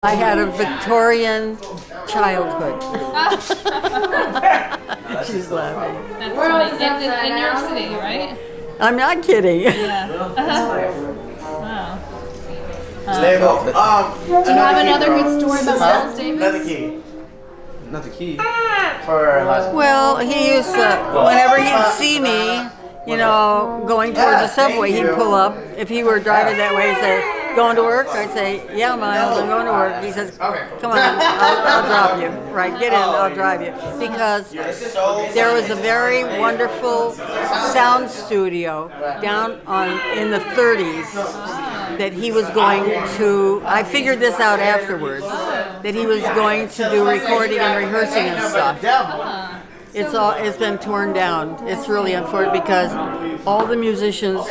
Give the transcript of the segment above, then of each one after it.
I had a Victorian childhood. She's laughing. That's funny. In New York City, right? I'm not kidding. Yeah. Wow. There you go. Do you have another good story about Miles Davis? Another key. Another key. For Well, he used to, whenever he'd see me, you know, going towards the subway, he'd pull up. If he were driving that way, he'd say, "Going to work?" I'd say, "Yeah, Miles, I'm going to work." He says, "Come on, I'll drop you. Right, get in, I'll drive you." Because there was a very wonderful sound studio down in the 30s that he was going to, I figured this out afterwards, that he was going to do recording and rehearsing and stuff. It's been torn down. It's really unfortunate because all the musicians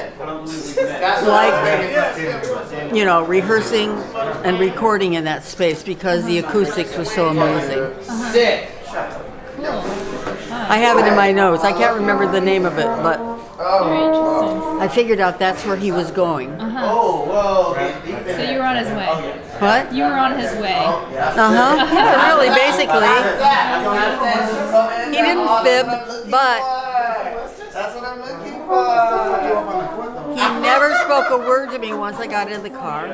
liked, you know, rehearsing and recording in that space because the acoustics was so amazing. Cool. I have it in my notes. I can't remember the name of it, but Very interesting. I figured out that's where he was going. Oh, whoa. So you were on his way. What? You were on his way. Really, basically. He didn't fib, but That's what I'm looking for. he never spoke a word to me once I got in the car.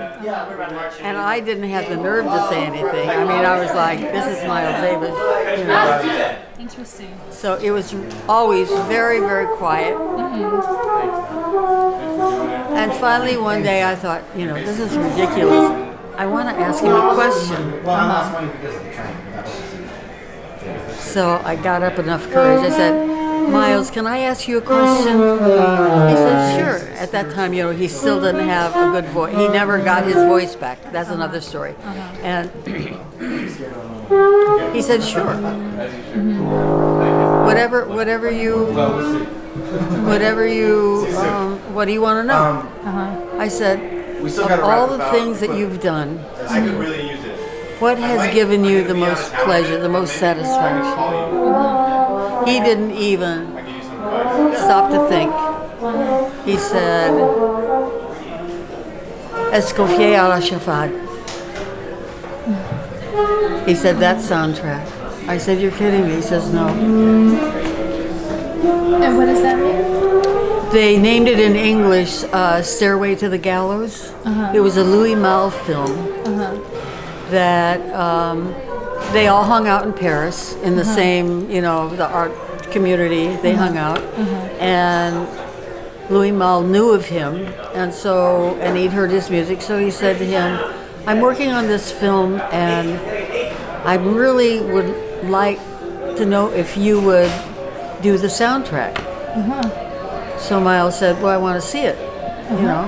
And I didn't have the nerve to say anything. I mean, I was like, this is Miles Davis. You know. Interesting. So it was always very, very quiet. And finally one day I thought, you know, this is ridiculous. I want to ask him a question. So I got up enough courage. I said, "Miles, can I ask you a question?" He said, "Sure." At that time, you know, he still didn't have a good voice. He never got his voice back. That's another story. And he said, "Sure. Whatever you, what do you want to know?" I said, "Of all the things that you've done, I could really use it. what has given you the most pleasure, the most satisfaction?" He didn't even stop to think. He said, "Escoffier à la chafade." He said, "That soundtrack." I said, "You're kidding me." He says, "No." And what does that mean? They named it in English Stairway to the Gallows. It was a Louis Malle film that they all hung out in Paris in the same, you know, the art community. They hung out. And Louis Malle knew of him, and he'd heard his music, so he said to him, "I'm working on this film, and I really would like to know if you would do the soundtrack." So Miles said, "Well, I want to see it, you know."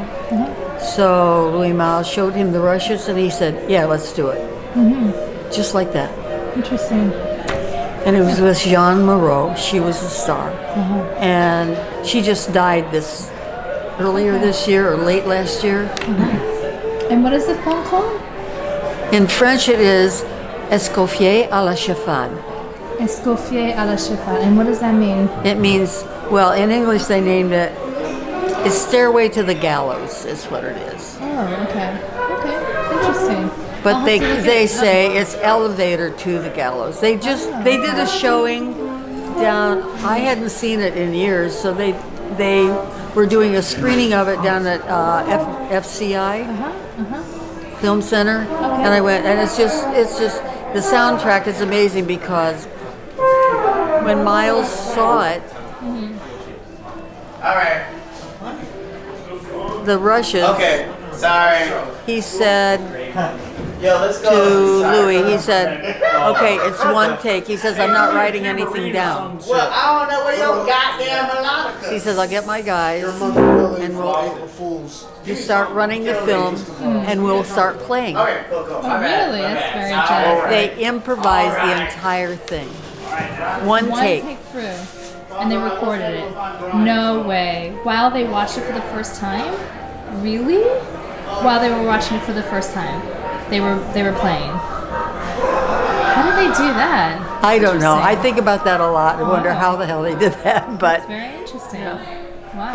So Louis Malle showed him the rushes, and he said, "Yeah, let's do it." Just like that. Interesting. And it was with Jeanne Moreau. She was the star. And she just died earlier this year or late last year. And what is the film called? In French it is Escoffier à la chafade. Escoffier à la chafade. And what does that mean? It means, well, in English they named it, it's Stairway to the Gallows is what it is. Oh, okay. Okay. Interesting. But they say it's elevator to the gallows. They did a showing down, I hadn't seen it in years, so they were doing a screening of it down at FCI Film Center. And I went, and it's just the soundtrack is amazing because when Miles saw it, All right. the rushes, Okay. Sorry. he said Yo, let's go. to Louis, he said, "Okay, it's one take." He says, "I'm not writing anything down." Well, I don't know where your goddamn melodica. He says, "I'll get my guys and you start running the film and we'll start playing." Okay, cool. Really? That's very interesting. They improvised the entire thing. One take. through. And they recorded it. No way. While they watched it for the first time? Really? While they were watching it for the first time. They were playing. How did they do that? I don't know. I think about that a lot and wonder how the hell they did that, but Very interesting. Wow.